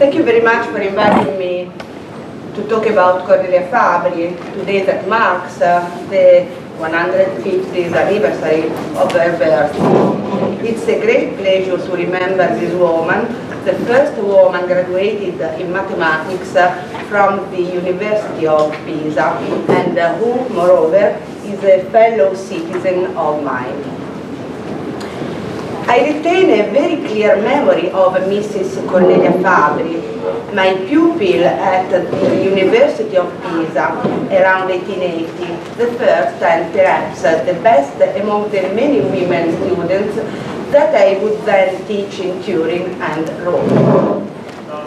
Thank you very much for inviting me to talk about Cornelia Fabri today that marks the 150th anniversary of her birth. It's a great pleasure to remember this woman, the first woman graduated in mathematics from the University of Pisa, and who, moreover, is a fellow citizen of mine. I retain a very clear memory of Mrs. Cornelia Fabri, my pupil at the University of Pisa around 1880, the first and perhaps the best among the many women students that I would then teach in Turin and Rome.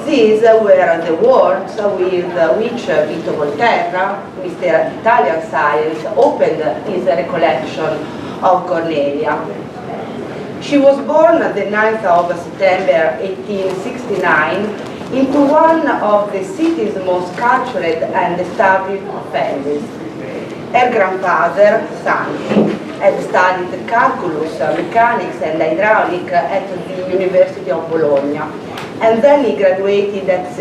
These were the words with which Vito Volterra, Mr. Italian Science, opened his recollection of Cornelia. She was born the 9th of September 1869 into one of the city's most cultured and established families. Her grandfather, Santi, had studied calculus, mechanics and hydraulic at the University of Bologna, and then he graduated at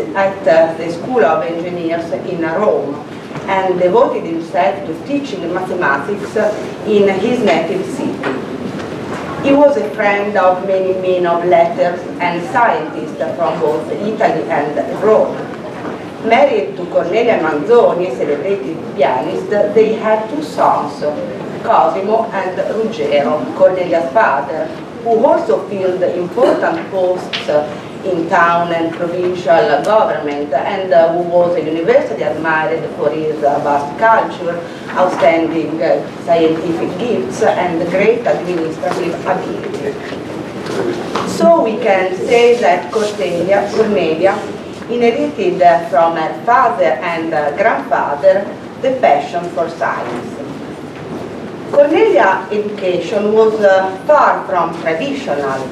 the School of Engineers in Rome and devoted himself to teaching mathematics in his native city. He was a friend of many men of letters and scientists from both Italy and Rome. Married to Cornelia Manzoni, a celebrated pianist, they had two sons, Cosimo and Ruggero, Cornelia's father, who also filled important posts in town and provincial government, and who was a university admired for his vast culture, outstanding scientific gifts, and great administrative ability. So we can say that Cornelia inherited from her father and grandfather the passion for science. Cornelia's education was far from traditional.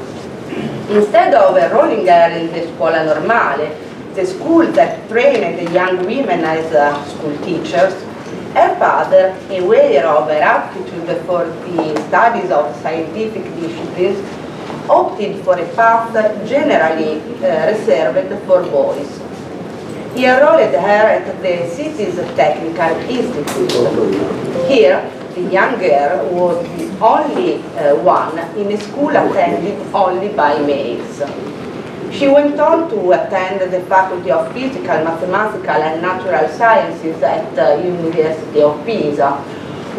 Instead of enrolling her in the Scuola Normale, the school that trained the young women as school teachers, her father, aware of her aptitude for the studies of scientific disciplines, opted for a path generally reserved for boys. He enrolled her at the city's technical institute. Here, the young girl was the only one in a school attended only by males. She went on to attend the Faculty of Physical, Mathematical and Natural Sciences at the University of Pisa,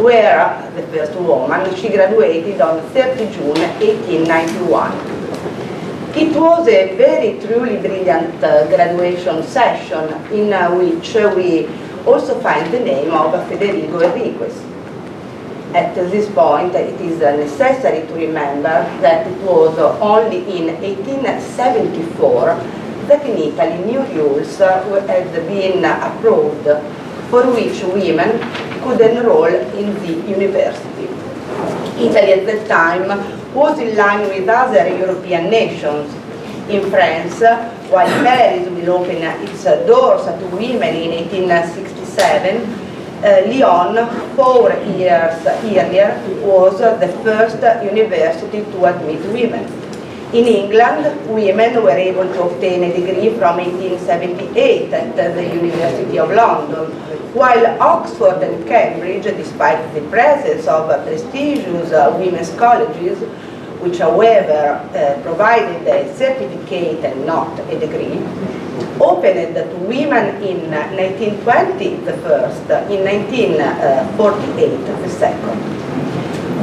where the first woman, she graduated on 30 June 1891. It was a very truly brilliant graduation session in which we also find the name of Federico Enriquez. At this point, it is necessary to remember that it was only in 1874 that in Italy new rules had been approved for which women could enroll in the university. Italy at that time was in line with other European nations. In France, while Paris will open its doors to women in 1867, Lyon, 4 years earlier, was the first university to admit women. In England, women were able to obtain a degree from 1878 at the University of London, while Oxford and Cambridge, despite the presence of prestigious women's colleges, which however provided a certificate and not a degree, opened to women in 1920 the first, in 1948 the second.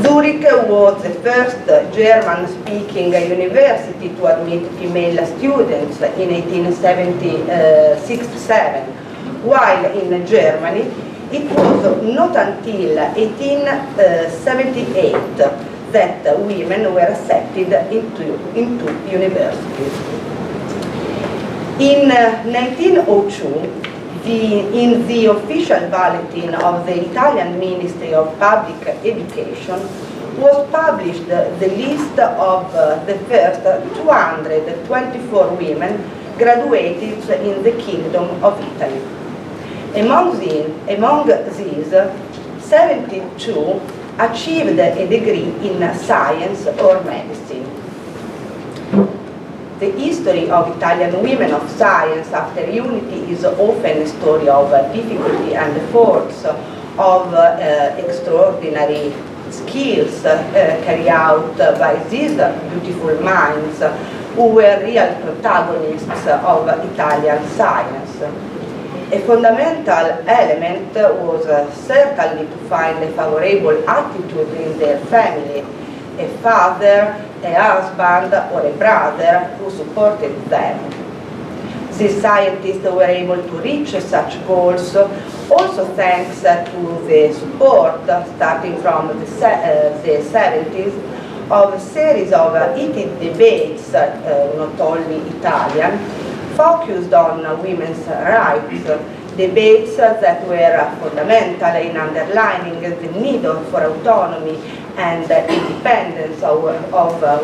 Zurich was the first German-speaking university to admit female students in 1876-7, while in Germany it was not until 1878 that women were accepted into universities. In 1902, in the official bulletin of the Italian Ministry of Public Education was published the list of the first 224 women graduated in the Kingdom of Italy. Among these, 72 achieved a degree in science or medicine. The history of Italian women of science after unity is often a story of difficulty and efforts, of extraordinary skills carried out by these beautiful minds who were real protagonists of Italian science. A fundamental element was certainly to find a favorable attitude in their family, a father, a husband, or a brother who supported them. These scientists were able to reach such goals also thanks to the support, starting from the 70s, of a series of heated debates, not only Italian, focused on women's rights, debates that were fundamental in underlining the need for autonomy and independence of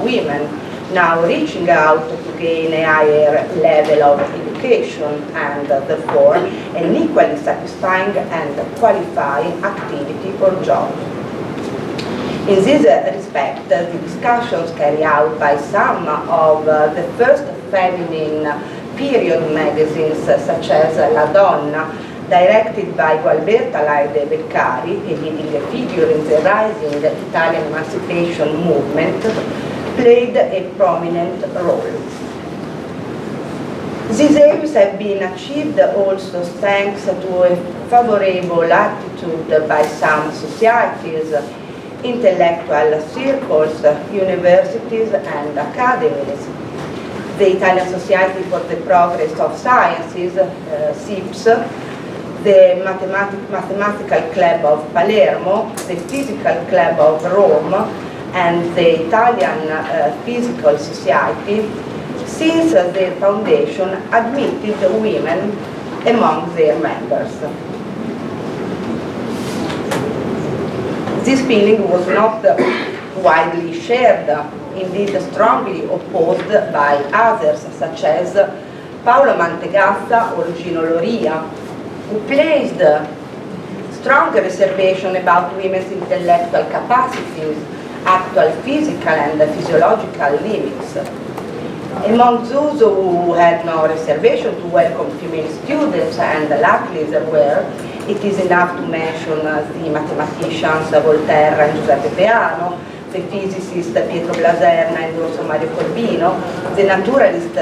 women, now reaching out to gain a higher level of education and therefore an equally satisfying and qualifying activity or job. In this respect, the discussions carried out by some of the first feminine period magazines such as La Donna, directed by Gualberta Laide Beccari, a leading figure in the rising Italian emancipation movement, played a prominent role. These aims have been achieved also thanks to a favorable attitude by some societies, intellectual circles, universities and academies. The Italian Society for the Progress of Sciences, SIPS, the Mathematical Club of Palermo, the Physical Club of Rome, and the Italian Physical Society, since their foundation admitted women among their members. This feeling was not widely shared, indeed strongly opposed by others, such as Paolo Mantegazza or Gino Loria, who placed strong reservation about women's intellectual capacities, actual physical and physiological limits. Among those who had no reservation to welcome female students, and luckily there were, it is enough to mention the mathematicians Volterra and Giuseppe Peano, the physicist Pietro Blaserna and also Mario Corbino, the naturalist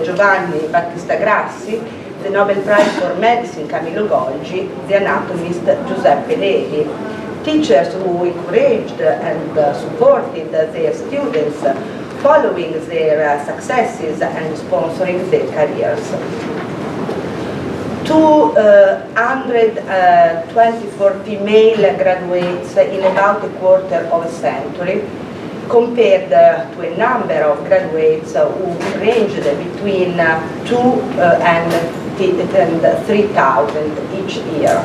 Giovanni Battista Grassi, the Nobel Prize for Medicine Camillo Golgi, the anatomist Giuseppe Levi, teachers who encouraged and supported their students following their successes and sponsoring their careers. 224 female graduates in about a quarter of a century, compared to a number of graduates who ranged between 2,000 and 3,000 each year.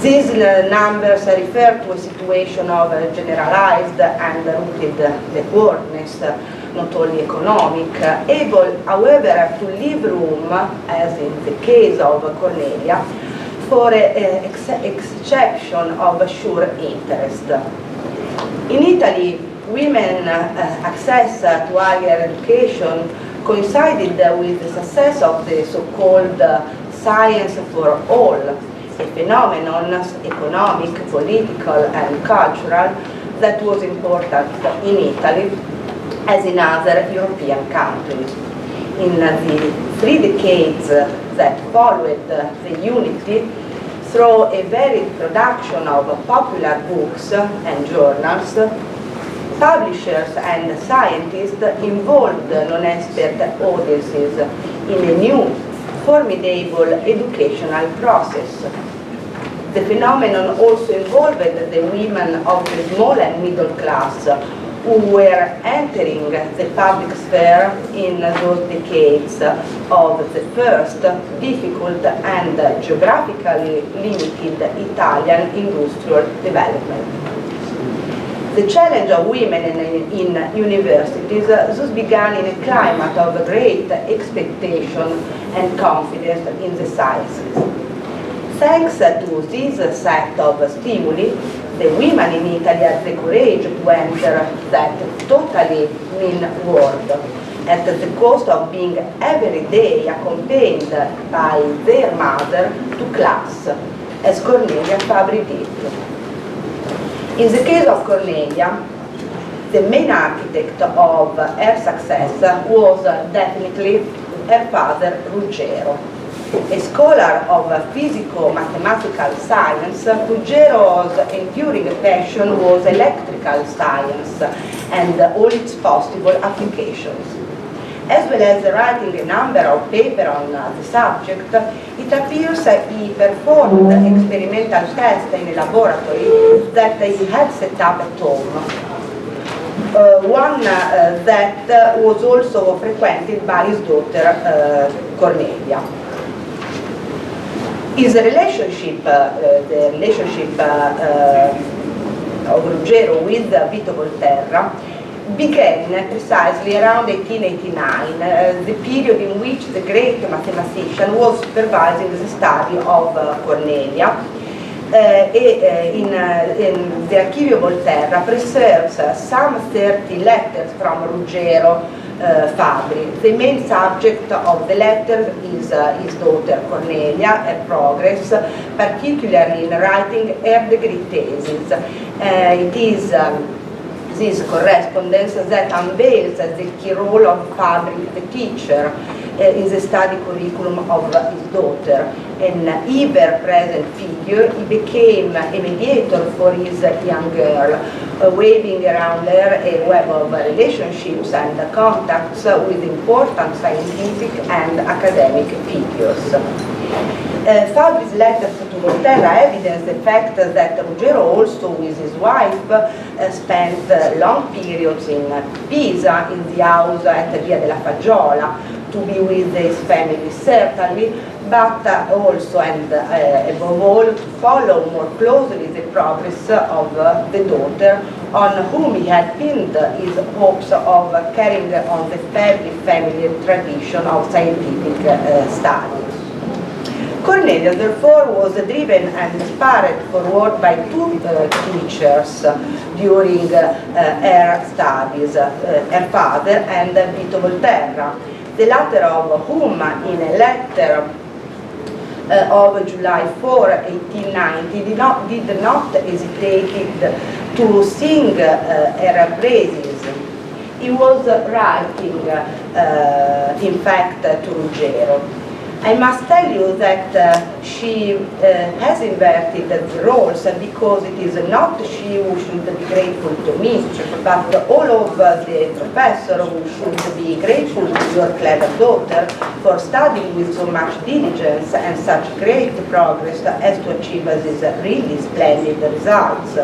These numbers refer to a situation of generalized and rooted backwardness, not only economic, able, however, to leave room, as in the case of Cornelia, for an exception of sure interest. In Italy, women access to higher education coincided with the success of the so-called science for all, a phenomenon, economic, political and cultural, that was important in Italy as in other European countries. In the 3 decades that followed the unity, through a varied production of popular books and journals, publishers and scientists involved non-expert audiences in a new, formidable educational process. The phenomenon also involved the women of the small and middle class who were entering the public sphere in those decades of the first difficult and geographically limited Italian industrial development. The challenge of women in universities thus began in a climate of great expectation and confidence in the sciences. Thanks to this set of stimuli, the women in Italy had the courage to enter that totally new world, at the cost of being every day accompanied by their mother to class, as Cornelia Fabri did. In the case of Cornelia, the main architect of her success was definitely her father Ruggero. A scholar of physico-mathematical science, Ruggero's enduring passion was electrical science and all its possible applications. As well as writing a number of papers on the subject, it appears he performed experimental tests in a laboratory that he had set up at home. One that was also frequented by his daughter Cornelia. His relationship, the relationship of Ruggero with Vito Volterra began precisely around 1889, the period in which the great mathematician was supervising the study of Cornelia. The Archivio Volterra preserves some 30 letters from Ruggero Fabri. The main subject of the letters is his daughter Cornelia, her progress, particularly in writing her degree thesis. It is this correspondence that unveils the key role of Fabri, the teacher, in the study curriculum of his daughter. An ever-present figure, he became a mediator for his young girl, waving around her a web of relationships and contacts with important scientific and academic figures. Fabri's letters to Volterra evidence the fact that Ruggero, also with his wife, spent long periods in Pisa, in the house at Via della Faggiola, to be with his family certainly, but also and above all to follow more closely the progress of the daughter, on whom he had pinned his hopes of carrying on the family tradition of scientific studies. Cornelia, therefore, was driven and inspired forward by two teachers during her studies, her father and Vito Volterra, the latter of whom, in a letter of July 4, 1890, did not hesitate to sing her praises. He was writing, in fact, to Ruggero. I must tell you that she has inverted the roles, because it is not she who should be grateful to me, but all of the professors who should be grateful to your clever daughter for studying with so much diligence and such great progress as to achieve these really splendid results.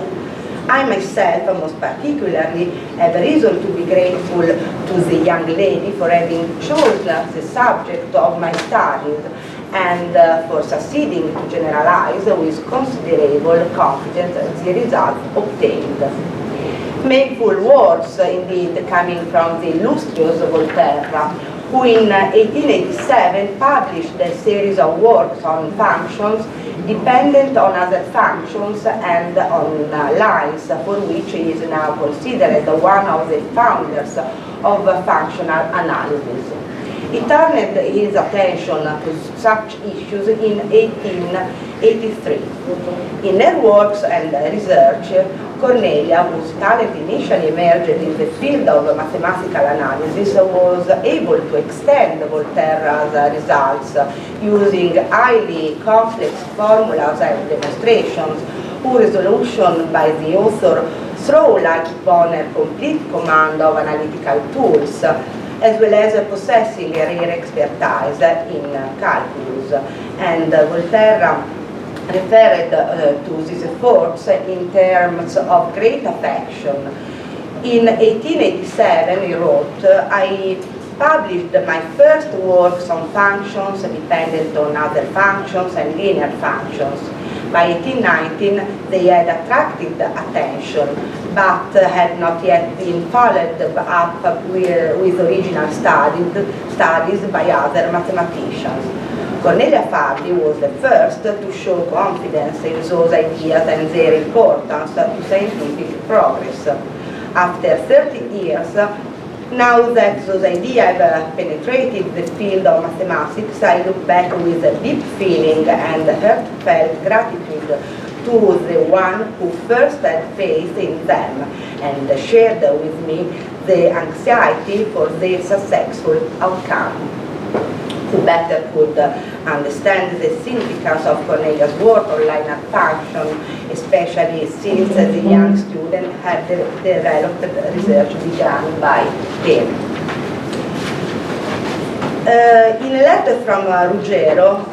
I myself, most particularly, have reason to be grateful to the young lady for having chosen the subject of my studies and for succeeding to generalize with considerable confidence the result obtained. Makeful words, indeed, coming from the illustrious Volterra, who in 1887 published a series of works on functions dependent on other functions and on lines, for which he is now considered one of the founders of functional analysis. He turned his attention to such issues in 1883. In her works and research, Cornelia, whose talent initially emerged in the field of mathematical analysis, was able to extend Volterra's results using highly complex formulas and demonstrations, whose resolution by the author throw light upon her complete command of analytical tools, as well as possessing a rare expertise in calculus. And Volterra referred to these efforts in terms of great affection. In 1887 he wrote, I published my first works on functions dependent on other functions and linear functions. By 1819 they had attracted attention, but had not yet been followed up with original studies by other mathematicians. Cornelia Fabri was the first to show confidence in those ideas and their importance to scientific progress. After 30 years, Now that those ideas have penetrated the field of mathematics, I look back with a deep feeling and heartfelt gratitude to the one who first had faith in them and shared with me the anxiety for their successful outcome. Who better could understand the significance of Cornelia's work on linear function, especially since the young student had developed research begun by him. In a letter from Ruggero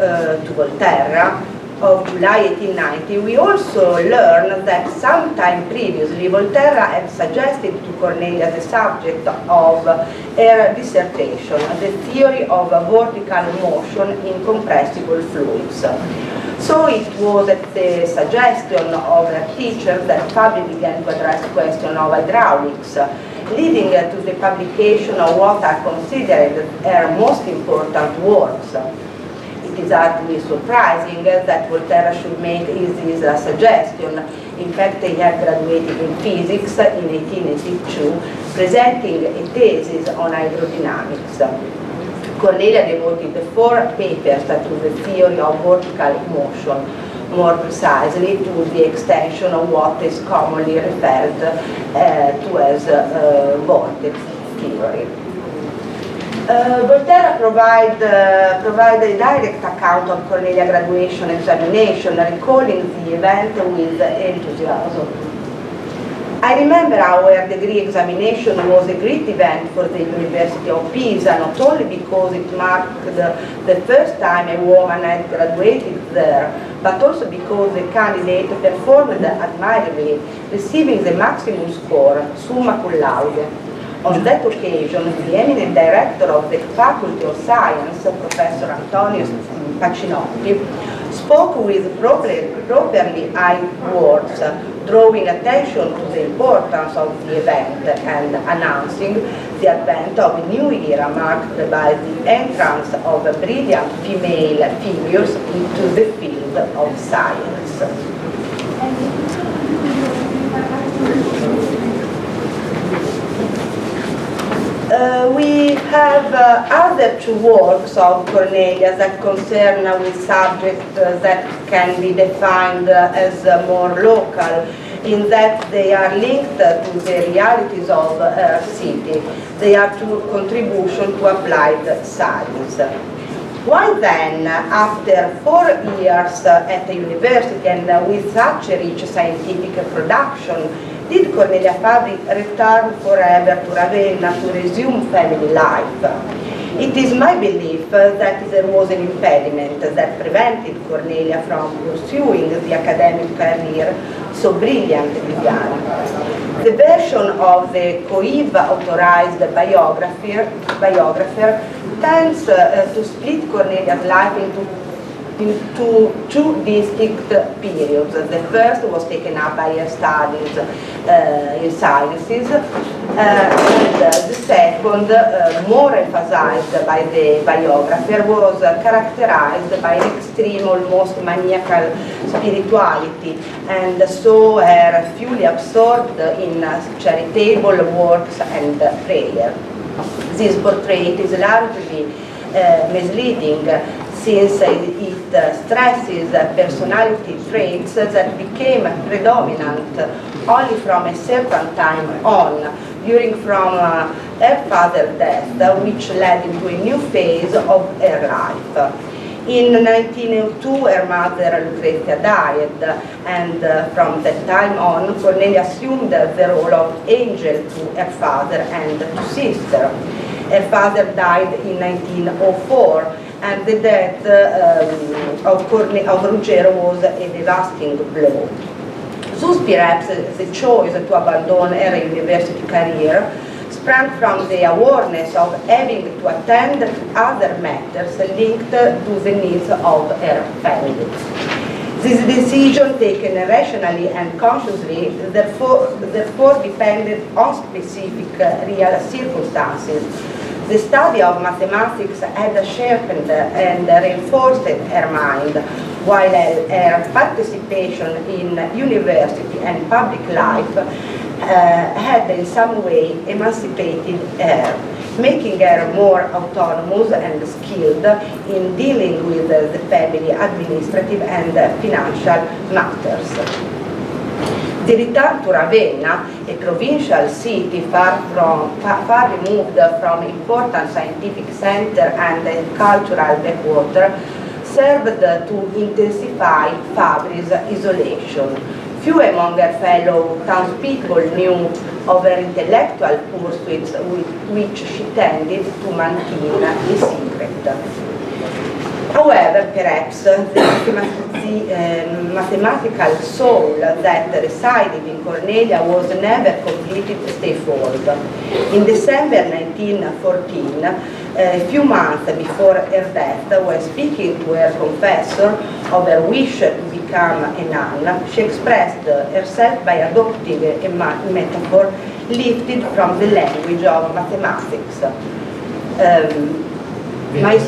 to Volterra of July 1890, we also learn that sometime previously Volterra had suggested to Cornelia the subject of her dissertation, the theory of vertical motion in compressible fluids. So it was at the suggestion of her teacher that Fabri began to address the question of hydraulics, leading to the publication of what are considered her most important works. It is hardly surprising that Volterra should make this suggestion. In fact, he had graduated in physics in 1882, presenting a thesis on hydrodynamics. Cornelia devoted 4 papers to the theory of vertical motion, more precisely to the extension of what is commonly referred to as vortex theory. Volterra provided a direct account of Cornelia's graduation examination, recalling the event with enthusiasm. I remember our degree examination was a great event for the University of Pisa, not only because it marked the first time a woman had graduated there, but also because the candidate performed admirably, receiving the maximum score, summa cum laude. On that occasion, the eminent director of the Faculty of Science, Professor Antonio Pacinotti, spoke with properly high words, drawing attention to the importance of the event and announcing the advent of a new era marked by the entrance of brilliant female figures into the field of science. We have other 2 works of Cornelia that concern with subjects that can be defined as more local, in that they are linked to the realities of our city. They are to contribution to applied science. Why then, after 4 years at the university and with such a rich scientific production, did Cornelia Fabri return forever to Ravenna to resume family life? It is my belief that there was an impediment that prevented Cornelia from pursuing the academic career so brilliantly began. The version of the Coiv authorized biographer tends to split Cornelia's life into 2 distinct periods. The first was taken up by her studies in sciences, and the second, more emphasized by the biographer, was characterized by an extreme, almost maniacal spirituality, and so her fully absorbed in charitable works and prayer. This portrait is largely misleading, since it stresses personality traits that became predominant only from a certain time on, during from her father's death, which led into a new phase of her life. In 1902, her mother Lucrezia died, and from that time on, Cornelia assumed the role of angel to her father and to sister. Her father died in 1904, and the death of Ruggero was a devastating blow. Thus, perhaps the choice to abandon her university career sprang from the awareness of having to attend other matters linked to the needs of her family. This decision, taken rationally and consciously, therefore depended on specific real circumstances. The study of mathematics had sharpened and reinforced her mind, while her participation in university and public life had in some way emancipated her, making her more autonomous and skilled in dealing with the family administrative and financial matters. The return to Ravenna, a provincial city far removed from important scientific center and a cultural backwater, served to intensify Fabri's isolation. Few among her fellow townspeople knew of her intellectual pursuits, which she tended to maintain a secret. However, perhaps the mathematical soul that resided in Cornelia was never completely stayfold. In December 1914, a few months before her death, when speaking to her confessor of her wish to become a nun, she expressed herself by adopting a metaphor lifted from the language of mathematics. I'm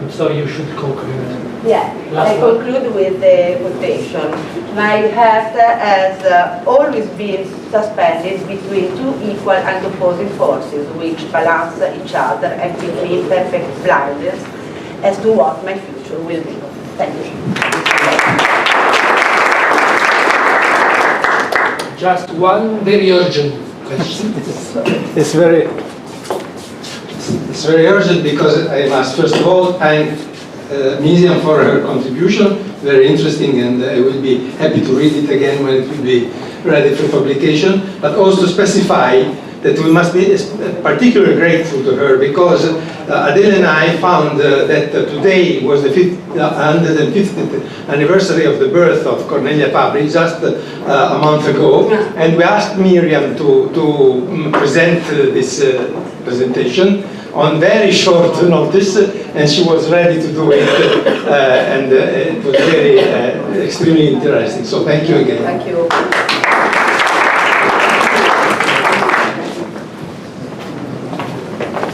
sorry, you should conclude. Yeah, I conclude with the quotation. My heart has always been suspended between two equal and opposing forces which balance each other and keep me in perfect blindness as to what my future will be. Thank you. Just one very urgent question. It's very urgent because I must first of all thank Miriam for her contribution, very interesting, and I will be happy to read it again when it will be ready for publication, but also specify that we must be particularly grateful to her because Adele and I found that today was the 150th anniversary of the birth of Cornelia Fabri, just a month ago, and we asked Miriam to present this presentation on very short notice, and she was ready to do it, and it was very extremely interesting. So thank you again. Thank you.